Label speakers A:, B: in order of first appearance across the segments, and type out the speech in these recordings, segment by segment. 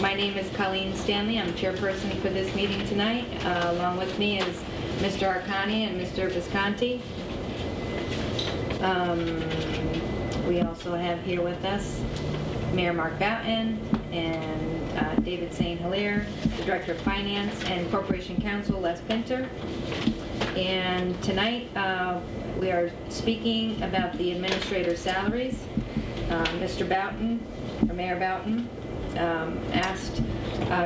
A: My name is Colleen Stanley. I'm chairperson for this meeting tonight. Along with me is Mr. Arcani and Mr. Visconti. We also have here with us Mayor Mark Boughton and David St. Hilaire, the Director of Finance, and Corporation Counsel Les Pinter. And tonight we are speaking about the administrator's salaries. Mr. Boughton, or Mayor Boughton, asked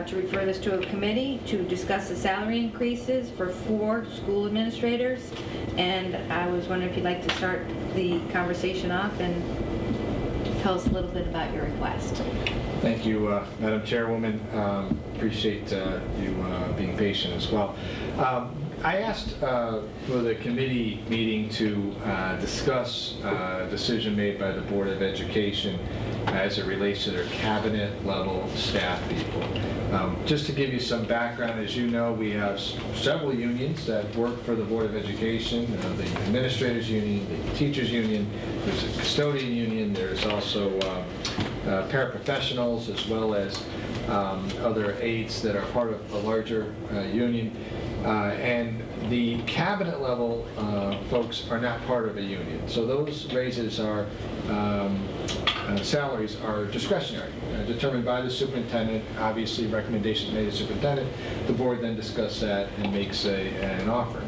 A: to refer this to a committee to discuss the salary increases for 4 school administrators. And I was wondering if you'd like to start the conversation off and tell us a little bit about your request.
B: Thank you, Madam Chairwoman. Appreciate you being patient as well. I asked for the committee meeting to discuss a decision made by the Board of Education as it relates to their cabinet level staff people. Just to give you some background, as you know, we have several unions that work for the Board of Education, the Administrators Union, the Teachers Union, there's a Custodian Union, there's also paraprofessionals as well as other aides that are part of a larger union. And the cabinet level folks are not part of a union. So those raises are, salaries are discretionary, determined by the superintendent, obviously recommendations made to the superintendent. The board then discusses that and makes an offer.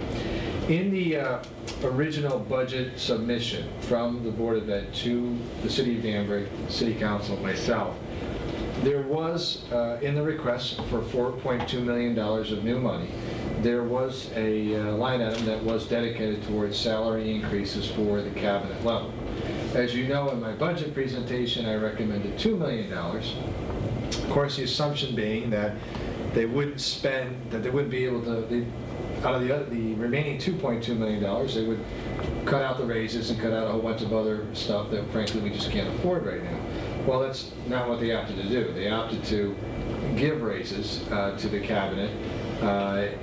B: In the original budget submission from the Board of Ed to the City of Danbury, City Council, myself, there was, in the request for $4.2 million of new money, there was a line item that was dedicated towards salary increases for the cabinet level. As you know, in my budget presentation, I recommended $2 million. Of course, the assumption being that they wouldn't spend, that they wouldn't be able to, out of the remaining $2.2 million, they would cut out the raises and cut out a whole bunch of other stuff that, frankly, we just can't afford right now. Well, that's not what they opted to do. They opted to give raises to the cabinet.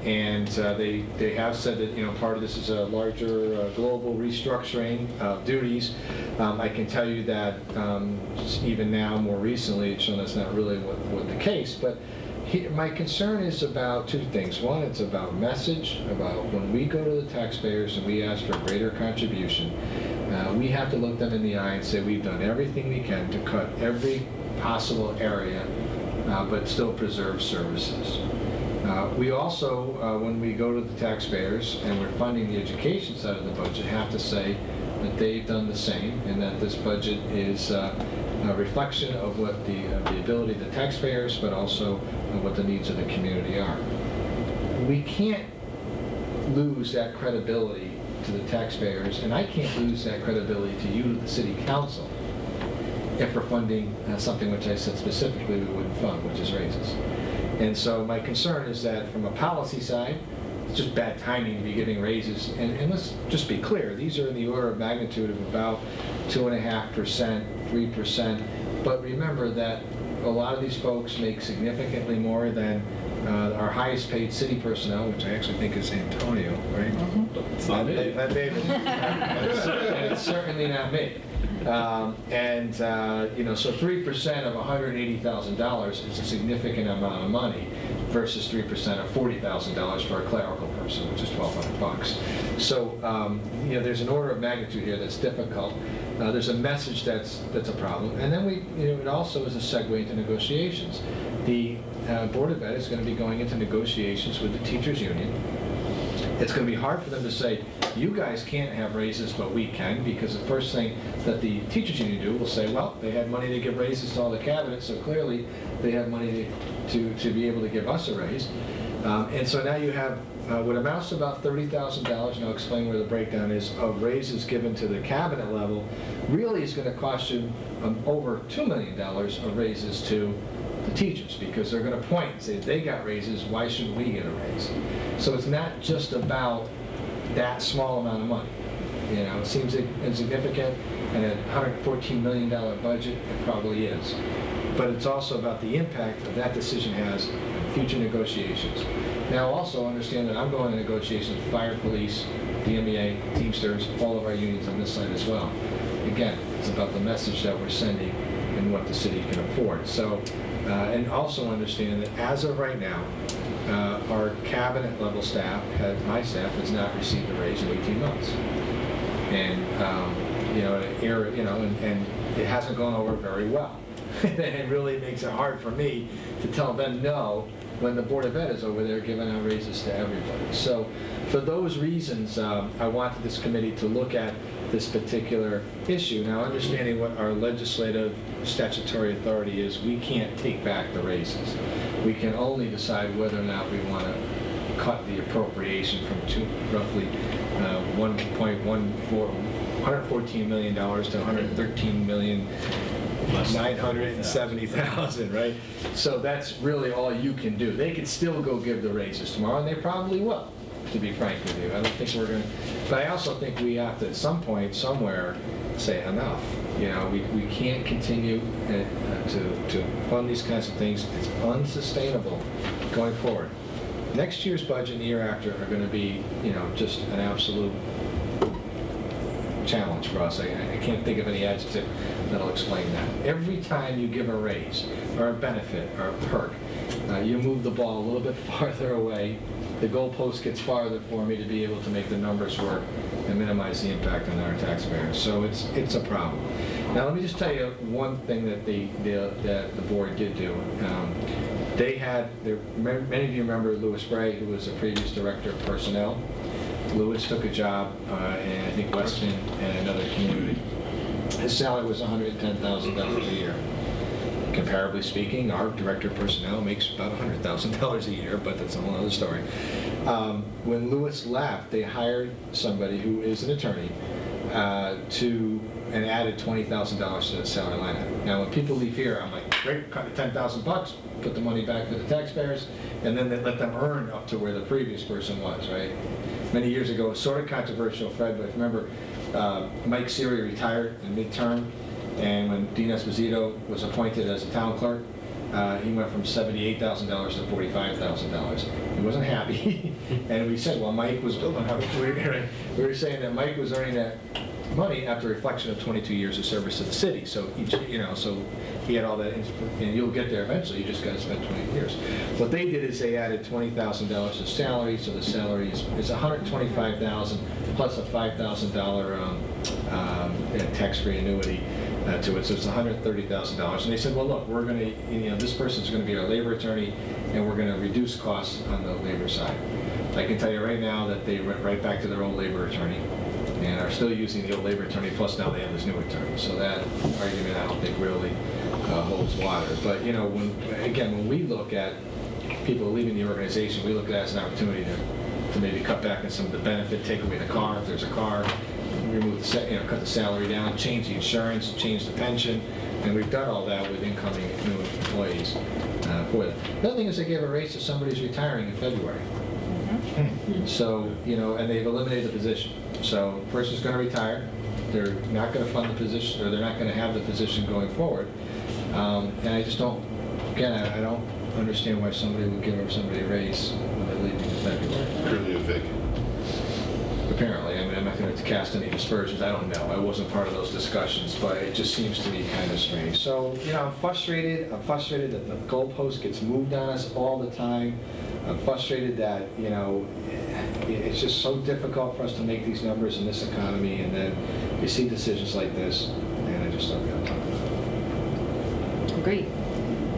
B: And they have said that part of this is a larger global restructuring of duties. I can tell you that even now, more recently, it's shown that's not really what the case. But my concern is about 2 things. One, it's about message, about when we go to the taxpayers and we ask for greater contribution, we have to look them in the eye and say we've done everything we can to cut every possible area, but still preserve services. We also, when we go to the taxpayers and we're funding the education side of the budget, have to say that they've done the same and that this budget is a reflection of what the ability of the taxpayers, but also what the needs of the community are. We can't lose that credibility to the taxpayers, and I can't lose that credibility to you, the City Council, if we're funding something which I said specifically we wouldn't fund, which is raises. And so my concern is that from a policy side, it's just bad timing to be giving raises. And let's just be clear, these are in the order of magnitude of about 2.5%, 3%. But remember that a lot of these folks make significantly more than our highest paid city personnel, which I actually think is Antonio, right? Mm-hmm. It's not me. Not David. And it's certainly not me. So 3% of $180,000 is a significant amount of money versus 3% of $40,000 for a clerical person, which is $1,200. So there's an order of magnitude here that's difficult. There's a message that's a problem, and then it also is a segue into negotiations. The Board of Ed is going to be going into negotiations with the teachers union. It's going to be hard for them to say, you guys can't have raises, but we can, because the first thing that the teachers union do will say, well, they had money to give raises to all the cabinet, so clearly they have money to be able to give us a raise. And so now you have what amounts to about $30,000, and I'll explain where the breakdown is, of raises given to the cabinet level. Really is going to cost you over $2 million of raises to the teachers, because they're going to point and say, they got raises, why shouldn't we get a raise? So it's not just about that small amount of money. It seems insignificant, and at $114 million budget, it probably is. But it's also about the impact that decision has on future negotiations. Now also understand that I'm going to negotiations with fire, police, DMEA, Teamsters, all of our unions on this side as well. Again, it's about the message that we're sending and what the city can afford. So, and also understand that as of right now, our cabinet level staff, my staff, has not received a raise in 18 months. And, and it hasn't gone over very well. And it really makes it hard for me to tell them no when the Board of Ed is over there giving out raises to everybody. So for those reasons, I wanted this committee to look at this particular issue. Now, understanding what our legislative statutory authority is, we can't take back the raises. We can only decide whether or not we want to cut the appropriation from roughly $114 million to $113,970,000, right? So that's really all you can do. They can still go give the raises tomorrow, and they probably will, to be frank with you. I don't think we're going to, but I also think we have to, at some point, somewhere, say enough. We can't continue to fund these kinds of things. It's unsustainable going forward. Next year's budget and the year after are going to be, just an absolute challenge for us. I can't think of any adjective that'll explain that. Every time you give a raise or a benefit or a perk, you move the ball a little bit farther away. The goalpost gets farther for me to be able to make the numbers work and minimize the impact on our taxpayers. So it's a problem. Now let me just tell you one thing that the board did do. Many of you remember Louis Bray, who was a previous director of personnel. Louis took a job in, I think, Weston and another community. His salary was $110,000 a year. Comparably speaking, our director of personnel makes about $100,000 a year, but that's a whole other story. When Louis left, they hired somebody who is an attorney and added $20,000 to the salary line item. Now, when people leave here, I'm like, great, cut the $10,000, put the money back to the taxpayers, and then they let them earn up to where the previous person was, right? Many years ago, it was sort of controversial, Fred, but remember, Mike Siri retired in midterm, and when Dean Esposito was appointed as a town clerk, he went from $78,000 to $45,000. He wasn't happy, and we said, well, Mike was, we were saying that Mike was earning that money after a reflection of 22 years of service to the city. So so he had all that, and you'll get there eventually. You just got to spend 20 years. What they did is they added $20,000 to salary, so the salary is $125,000 plus a $5,000 tax-free annuity to it, so it's $130,000. And they said, well, look, we're going to, this person's going to be our labor attorney, and we're going to reduce costs on the labor side. I can tell you right now that they went right back to their old labor attorney and are still using the old labor attorney, plus now they have this new attorney. So that argument, I don't think, really holds water. But, when we look at people leaving the organization, we look at it as an opportunity to maybe cut back on some of the benefit, take away the car if there's a car, remove cut the salary down, change the insurance, change the pension, and we've done all that with incoming new employees for them. The other thing is they gave a raise to somebody who's retiring in February. So, and they've eliminated the position. So the person's going to retire. They're not going to fund the position, or they're not going to have the position going forward. And I just don't, again, I don't understand why somebody would give somebody a raise when they're leaving in February.
C: Currently a Vic.
B: Apparently. I mean, I'm not going to cast any aspersions. I don't know. I wasn't part of those discussions, but it just seems to me kind of strange. So, I'm frustrated. I'm frustrated that the goalpost gets moved on us all the time. I'm frustrated that, it's just so difficult for us to make these numbers in this economy, and then you see decisions like this, and I just don't get time.
A: Agreed.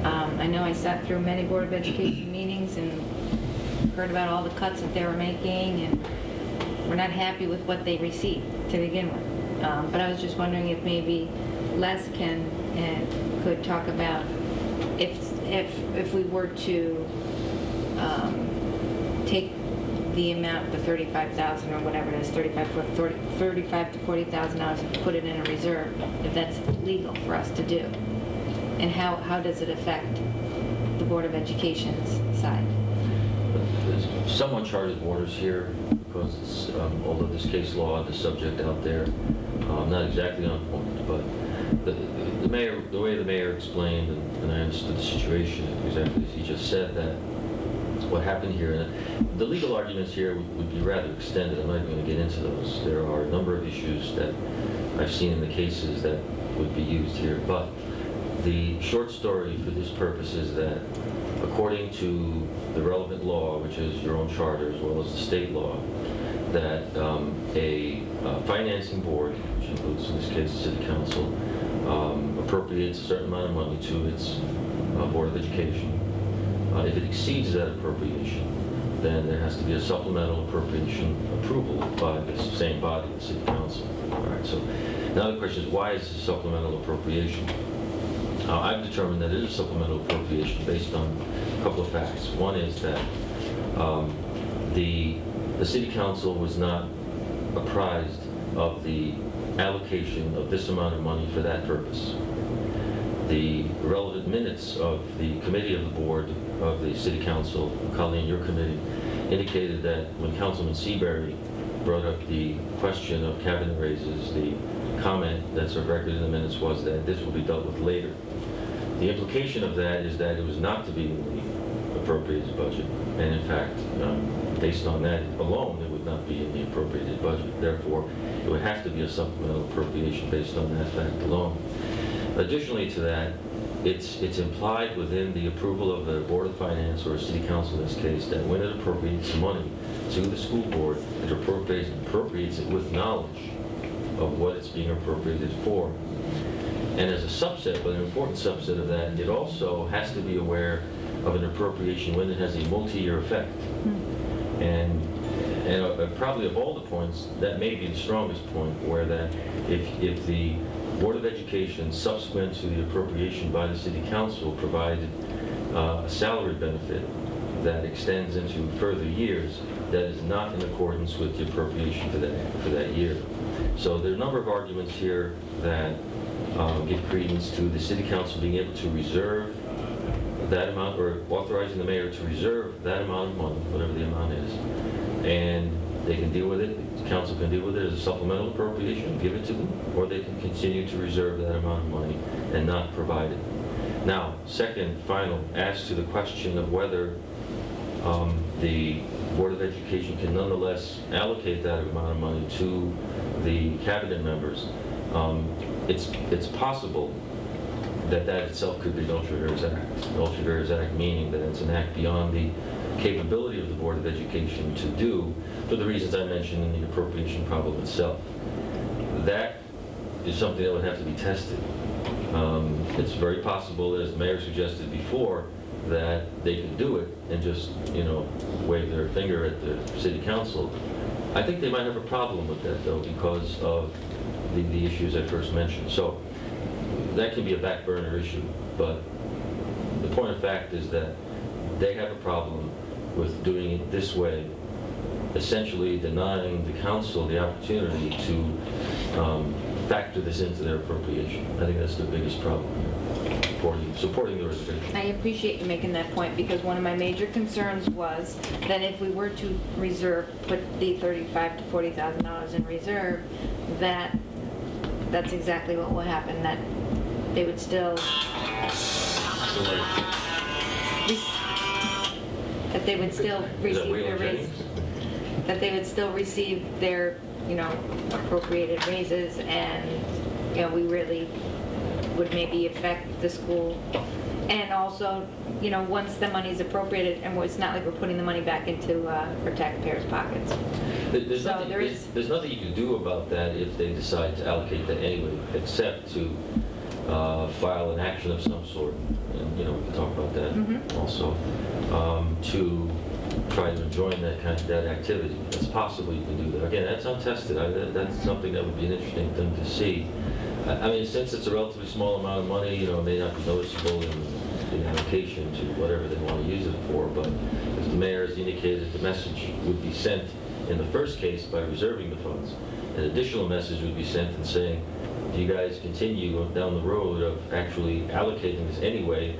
A: I know I sat through many Board of Education meetings and heard about all the cuts that they were making, and we're not happy with what they received to begin with. But I was just wondering if maybe Les could talk about if we were to take the amount, the $35,000 or whatever it is, $35,000 to $40,000, and put it in a reserve, if that's legal for us to do, and how does it affect the Board of Education's side?
D: There's some uncharted waters here because it's, although there's case law on the subject out there, not exactly on point, but the way the mayor explained, and I understood the situation exactly as he just said, that what happened here, and the legal arguments here would be rather extended. I'm not even going to get into those. There are a number of issues that I've seen in the cases that would be used here, but The short story for this purpose is that according to the relevant law, which is your own charter as well as the state law, that a financing board, which includes in this case the city council, appropriates a certain amount of money to its Board of Education. If it exceeds that appropriation, then there has to be a supplemental appropriation approval by the same body, the city council. All right, so now the question is, why is this supplemental appropriation? I've determined that it is supplemental appropriation based on a couple of facts. One is that the city council was not apprised of the allocation of this amount of money for that purpose. The relevant minutes of the committee of the board of the city council, Colleen, your committee, indicated that when Councilman Seabury brought up the question of cabinet raises, the comment that's of record in the minutes was that this will be dealt with later. The implication of that is that it was not to be in the appropriated budget, and in fact, based on that alone, it would not be in the appropriated budget. Therefore, it would have to be a supplemental appropriation based on that fact alone. Additionally to that, it's implied within the approval of the Board of Finance or City Council in this case that when it appropriates money to the school board, it appropriates it with knowledge of what it's being appropriated for. And as a subset, but an important subset of that, it also has to be aware of an appropriation when it has a multi-year effect. And probably of all the points, that may be the strongest point, where that if the Board of Education, subsequent to the appropriation by the City Council, provided a salary benefit that extends into further years, that is not in accordance with the appropriation for that year. So there are a number of arguments here that give credence to the City Council being able to reserve that amount, or authorizing the mayor to reserve that amount of money, whatever the amount is, and they can deal with it, the council can deal with it as a supplemental appropriation, give it to them, or they can continue to reserve that amount of money and not provide it. Now, second, final, as to the question of whether the Board of Education can nonetheless allocate that amount of money to the cabinet members, it's possible that itself could be an ultra vires act. An ultra vires act meaning that it's an act beyond the capability of the Board of Education to do, for the reasons I mentioned in the appropriation problem itself. That is something that would have to be tested. It's very possible, as the mayor suggested before, that they could do it and just, wave their finger at the city council. I think they might have a problem with that, though, because of the issues I first mentioned. So that can be a back burner issue, but the point of fact is that they have a problem with doing it this way, essentially denying the council the opportunity to factor this into their appropriation. I think that's the biggest problem here, supporting the reservation.
A: I appreciate you making that point, because one of my major concerns was that if we were to put the $35,000 to $40,000 in reserve, that's exactly what will happen, that they would still receive their raise, that they would still receive their appropriated raises, and we really would maybe affect the school. And also, once the money is appropriated, and it's not like we're putting the money back into for taxpayers' pockets.
D: There's nothing you can do about that if they decide to allocate that anyway, except to file an action of some sort, and we can talk about that also, to try to enjoin that activity. It's possible you can do that. Again, that's untested. That's something that would be an interesting thing to see. I mean, since it's a relatively small amount of money, it may not be noticeable in the allocation to whatever they want to use it for, but as the mayor has indicated, the message would be sent in the first case by reserving the funds. An additional message would be sent and saying, if you guys continue down the road of actually allocating this anyway,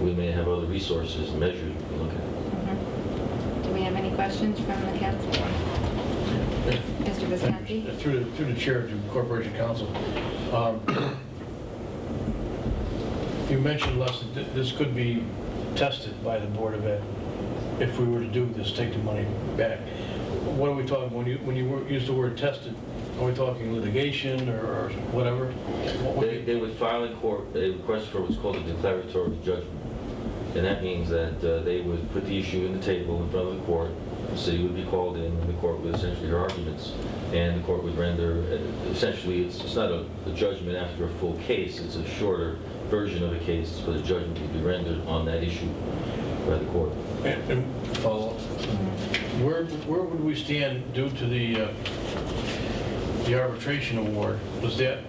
D: we may have other resources and measures we can look at.
A: Do we have any questions from the council? Mr. Visconti?
C: Through the chair to Corporation Council. You mentioned, Les, that this could be tested by the Board of Ed if we were to do this, take the money back. What are we talking, when you use the word tested, Are we talking litigation or whatever? What would
D: They would file in court a request for what's called a declaratory judgment. And that means that they would put the issue in the table in front of the court, the city would be called in, and the court would essentially hear arguments. And the court would render, essentially, it's not a judgment after a full case, it's a shorter version of a case, but a judgment would be rendered on that issue by the court.
C: And follow up. Where would we stand due to the arbitration award? Was that,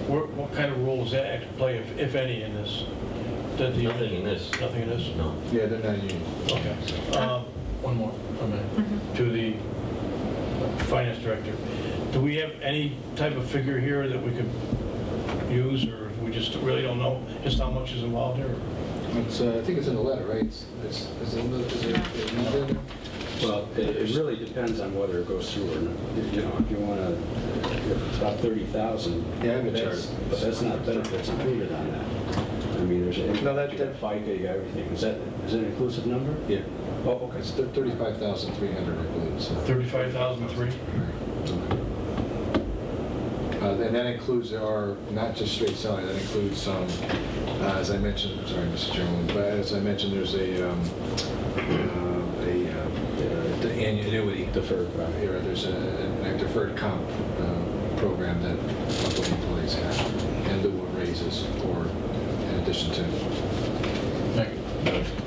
C: what kind of role does that actually play, if any, in this?
D: Nothing in this.
C: Nothing in this?
D: No.
B: Yeah, they're not union.
C: Okay. One more, a minute. To the finance director. Do we have any type of figure here that we could use, or we just really don't know just how much is involved here?
B: It's, I think it's in the letter, right? Is it in there?
E: Well, it really depends on whether it goes through or not. You know, if you want to, if it's about 30,000,
B: Yeah, I'm in
E: but that's not benefits included on that. I mean, there's a,
B: No, that-
E: you got FICA, you got everything. Is that an inclusive number?
B: Yeah.
E: Oh, okay.
B: It's 35,300, I believe, so.
C: 35,003?
B: And that includes our, not just straight salary, that includes some, as I mentioned, sorry, Mr. Chairman, but as I mentioned, there's the annuity.
E: Deferred, right.
B: Here, there's a deferred comp program that public employees have, and lieu of raises, or in addition to.
C: Thank you.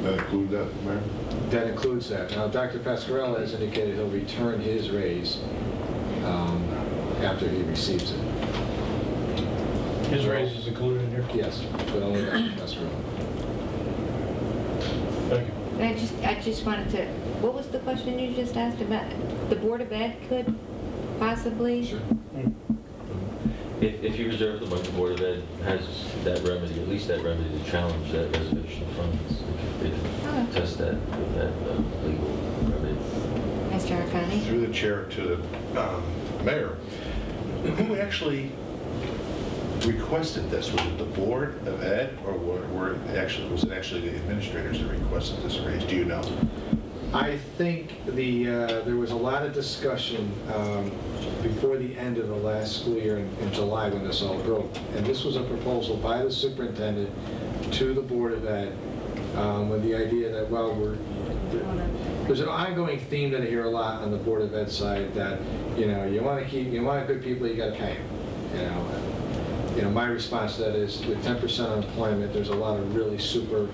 F: That include that, Mayor?
B: That includes that. Now, Dr. Pasquarella has indicated he'll return his raise after he receives it.
C: His raise is included in here?
B: Yes, but only Dr. Pasquarella.
C: Thank you.
A: And I just wanted to, what was the question you just asked about? The Board of Ed could possibly?
B: Sure.
D: If you reserve the money, the Board of Ed has that remedy, at least that remedy to challenge that reservation of funds. They can
A: Okay.
D: test that with that legal remedy.
A: Mr. Arcani?
F: Through the chair to the mayor, who actually requested this? Was it the Board of Ed, or was it actually the administrators that requested this raise? Do you know?
B: I think there was a lot of discussion before the end of the last school year in July when this all broke. And this was a proposal by the superintendent to the Board of Ed with the idea that, well, there's an ongoing theme that I hear a lot on the Board of Ed side that, you want good people, you got to pay them. My response to that is with 10% unemployment, there's a lot of really super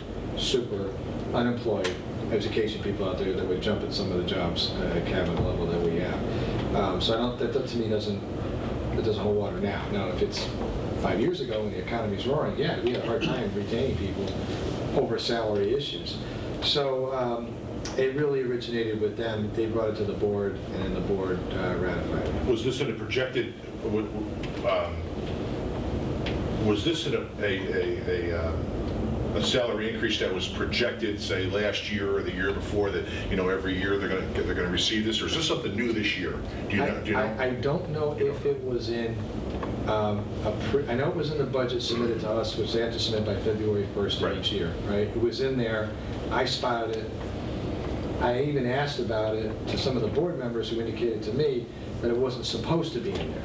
B: unemployed education people out there that would jump at some of the jobs at cabinet level that we have. So that to me doesn't hold water now. Now, if it's 5 years ago when the economy's roaring, yeah, we had a hard time retaining people over salary issues. So it really originated with them. They brought it to the board, and then the board ratified it.
F: Was this in a projected, was this in a salary increase that was projected, say, last year or the year before, that, every year they're going to receive this, or is this something new this year? Do you know?
B: I don't know if it was in, I know it was in the budget submitted to us, which they have to submit by February 1st of each year, right? It was in there. I spotted it. I even asked about it to some of the board members who indicated to me that it wasn't supposed to be in there.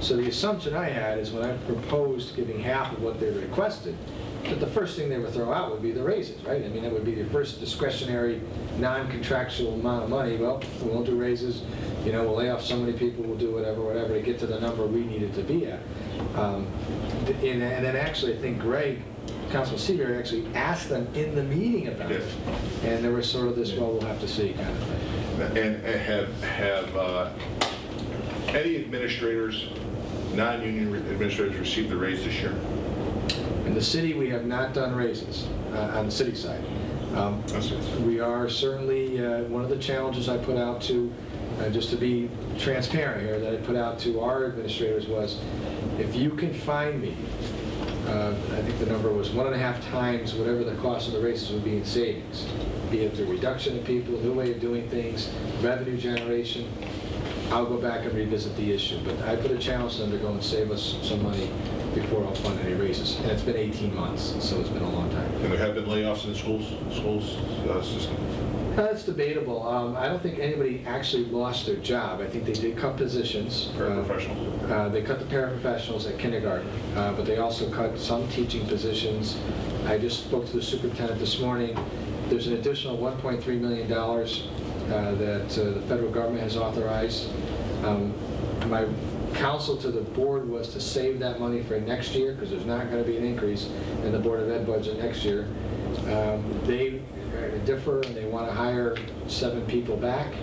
B: So the assumption I had is when I proposed giving half of what they requested, that the first thing they would throw out would be the raises, right? I mean, that would be the first discretionary, non-contractual amount of money. Well, we won't do raises, we'll lay off so many people, we'll do whatever to get to the number we needed to be at. And then actually, I think Councilman Seabury actually asked them in the meeting about it. And there was sort of this, well, we'll have to see kind of thing.
F: And have any administrators, non-union administrators, received the raise this year?
B: In the city, we have not done raises on the city side. We are certainly, one of the challenges I put out to, just to be transparent here, that I put out to our administrators was, if you can find me, I think the number was 1.5 times whatever the cost of the raises would be in savings, be it the reduction of people, new way of doing things, revenue generation, I'll go back and revisit the issue. But I put a challenge to them to go and save us some money before I'll fund any raises. And it's been 18 months, so it's been a long time.
F: And there have been layoffs in the schools system?
B: That's debatable. I don't think anybody actually lost their job. I think they did cut positions.
F: Paraprofessionals?
B: They cut the paraprofessionals at kindergarten, but they also cut some teaching positions. I just spoke to the superintendent this morning. There's an additional $1.3 million that the federal government has authorized. My counsel to the board was to save that money for next year, because there's not going to be an increase in the Board of Ed budget next year. They differ, and they want to hire 7 people back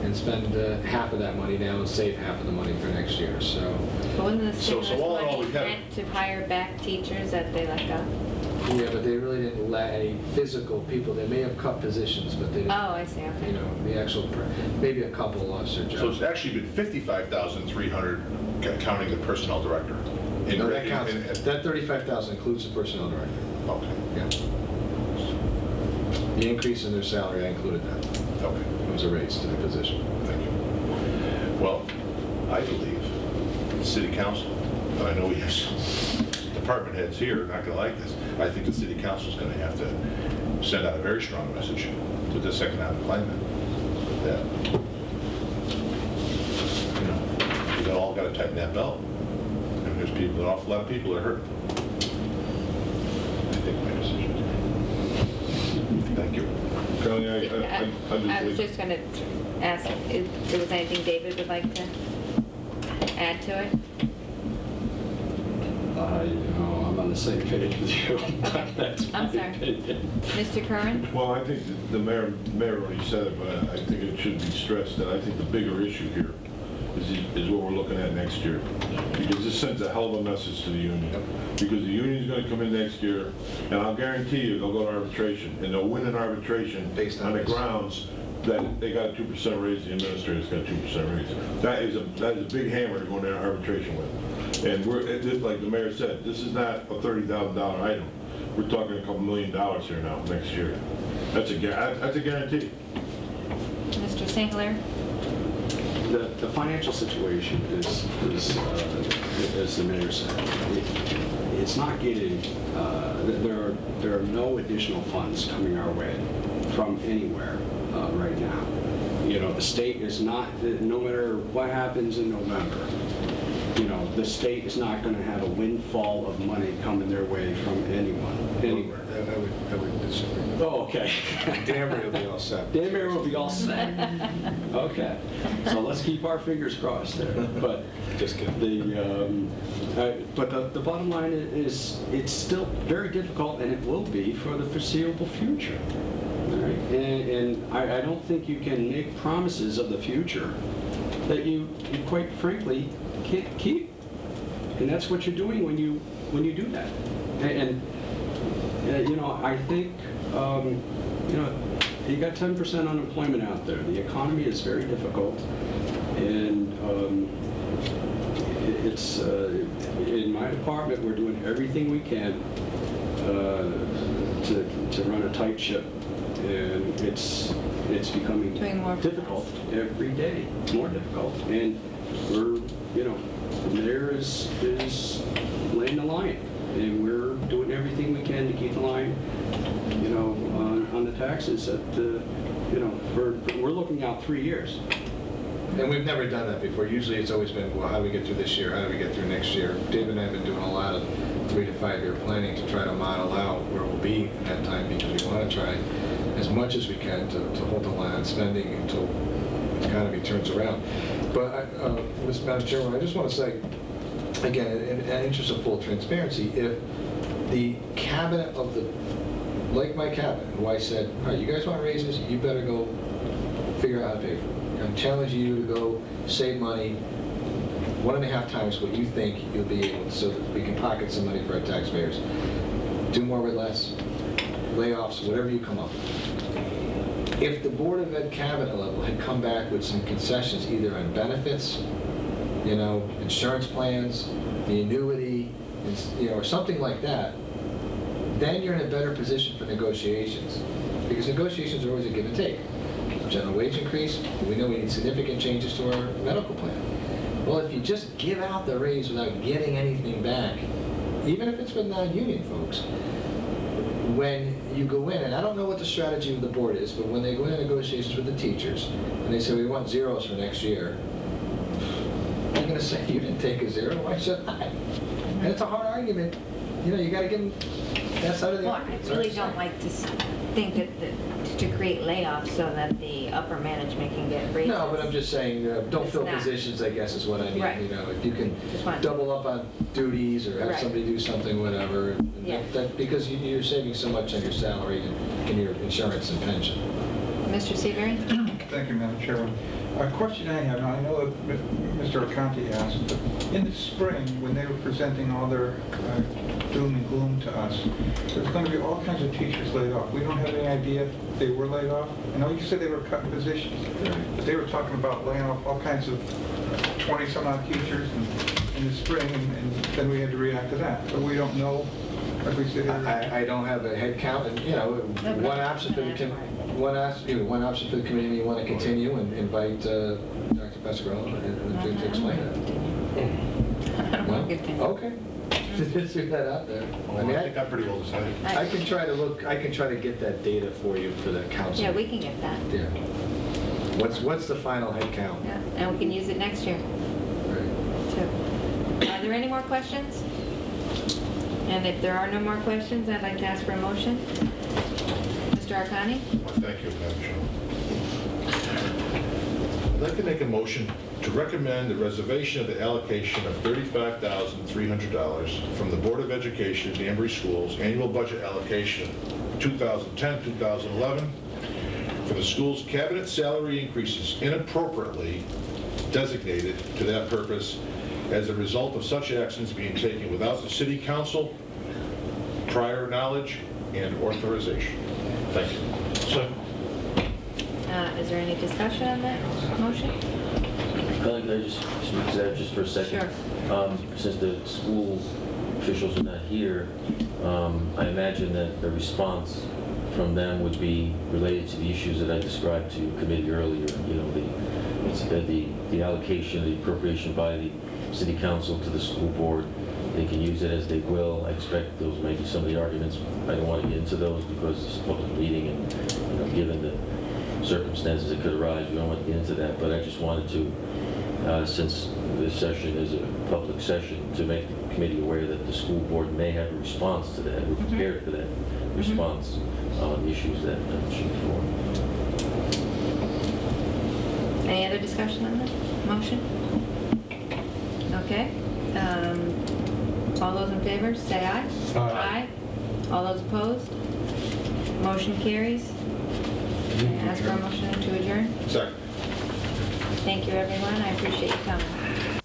B: and spend half of that money now and save half of the money for next year. So,
A: But wasn't the
F: So
A: stimulus
F: all in all,
A: money
F: we have-
A: meant to hire back teachers that they let go?
B: yeah, but they really didn't let any physical people. They may have cut positions, but they didn't.
A: Oh, I see, okay.
B: You know, the actual, maybe a couple lost their
F: So it's
B: jobs.
F: actually been 55,300, counting the personnel director.
B: No, that counts. That 35,000 includes the personnel director.
F: Okay,
B: Yeah. The increase in their salary, I included that.
F: okay,
B: It was a raise to the position.
F: thank you. Well, I believe the city council, and I know we have some department heads here, not gonna like this, I think the city council's gonna have to send out a very strong message to this economic climate that, you know, we all gotta tighten that belt. And there's people, an awful lot of people are hurt. I think my decision. Thank you.
G: Kelly,
A: I was just going to ask if there was anything David would like to add to it?
E: I'm on the same page with you.
A: Okay.
E: That's my
A: I'm sorry.
E: opinion.
A: Mr. Curran?
G: Well, I think the mayor already said it, but I think it should be stressed that I think the bigger issue here is what we're looking at next year. Because this sends a hell of a message to the union. Because the union's going to come in next year, and I'll guarantee you they'll go to arbitration, and they'll win an arbitration
B: Based on
G: the
B: this.
G: grounds that they got a 2% raise, the administrator's got a 2% raise. That is a big hammer to go into arbitration with. And like the mayor said, this is not a $30,000 item. We're talking a couple $1 million here now, next year. That's a guarantee.
A: Mr. St. Hilaire?
E: The financial situation is as the mayor said, it's not getting, there are no additional funds coming our way from anywhere right now. You know, the state is not, no matter what happens in November, you know, the state is not going to have a windfall of money coming their way from anyone, anywhere.
B: I would disagree.
E: Oh, okay.
B: Danbury will be all set.
E: Danbury will be all set. Okay, so let's keep our fingers crossed there. But
B: Just kidding.
E: the bottom line is it's still very difficult, and it will be for the foreseeable future. All right? And I don't think you can make promises of the future that you quite frankly can't keep. And that's what you're doing when you do that. And you know, I think, you know, you got 10% unemployment out there. The economy is very difficult, and it's in my department we're doing everything we can to run a tight ship, and it's becoming
A: Doing more.
E: difficult every day. It's more difficult, and we're, you know, the mayor is laying the line, and we're doing everything we can to keep the line, you know, on the taxes that, you know, we're looking out 3 years.
B: And we've never done that before. Usually it's always been, well, how do we get through this year? How do we get through next year? David and I have been doing a lot of 3 to 5 year planning to try to model out where we'll be in that time, because we want to try as much as we can to hold the line on spending until the economy turns around. But, Madam Chairman, I just want to say, again, in the interest of full transparency, if the cabinet of the, like my cabinet, who I said, all right, you guys want raises, you better go figure out how to pay for it. I challenge you to go save money 1.5 times what you think you'll be able to, so that we can pocket some money for our taxpayers. Do more with less, layoffs, whatever you come up with. If the Board of Ed cabinet level had come back with some concessions, either on benefits, you know, insurance plans, the annuity, you know, or something like that, then you're in a better position for negotiations. Because negotiations are always a give and take. General wage increase, we know we need significant changes to our medical plan. Well, if you just give out the raise without getting anything back, even if it's with non-union folks, when you go in, and I don't know what the strategy of the board is, but when they go into negotiations with the teachers, and they say, we want zeros for next year, they're gonna say, you didn't take a zero, why should I? And it's a hard argument. You know, you gotta give them that side of the
A: Well,
B: argument.
A: I really don't like to think that, to create layoffs so that the upper management can get raises.
B: No, but I'm just saying, don't
A: It's
B: fill
A: not.
B: positions, I guess is what I mean.
A: Right.
B: You know, if you can
A: Just want-
B: double up on duties or have
A: Right.
B: somebody do something, whatever.
A: Yeah.
B: Because you're saving so much on your salary and your insurance and pension.
A: Mr. Seabury?
H: Thank you, Madam Chairman. A question I have, and I know that Mr. Aconti asked, but in the spring, when they were presenting all their doom and gloom to us, there's going to be all kinds of teachers laid off. We don't have any idea if they were laid off. I know you said they were cutting positions, but they were talking about laying off all kinds of 20-some-odd teachers in the spring, and then we had to react to that. But we don't know, like we said.
B: I don't have a head count, and, you know, one option for the committee may want to continue and invite Dr. Pescarolo to explain that. Well, okay. Just threw that out there. I mean,
F: I think I'm pretty well decided.
B: I can try to get that data for you for the council.
A: Yeah, we can get that.
B: Yeah. What's the final head count?
A: Yeah, and we can use it next year,
B: Right.
A: too. Are there any more questions? And if there are no more questions, I'd like to ask for a motion. Mr. Arcani?
F: Thank you, Madam Chairman. I'd like to make a motion to recommend the reservation of the allocation of $35,300 from the Board of Education, Danbury Schools, annual budget allocation 2010-2011 for the school's cabinet salary increases inappropriately designated to that purpose as a result of such actions being taken without the City Council prior knowledge and authorization. Thank you.
C: So,
A: Is there any discussion on that motion?
D: Can I just speak to that just for a second?
A: Sure.
D: Since the school officials are not here, I imagine that the response from them would be related to the issues that I described to committee earlier. You know, the allocation, the appropriation by the city council to the school board. They can use it as they will. I expect those may be some of the arguments. I don't want to get into those because it's a public meeting and, you know, given the circumstances that could arise, we don't want to get into that. But I just wanted to, since this session is a public session, to make the committee aware that the school board may have a response to that. We're prepared for that response on issues that I mentioned before.
A: Any other discussion on the motion? Okay. All those in favor, say aye.
C: Aye.
A: All those opposed? Motion carries. May I ask for a motion to adjourn?
F: Second.
A: Thank you, everyone. I appreciate you coming.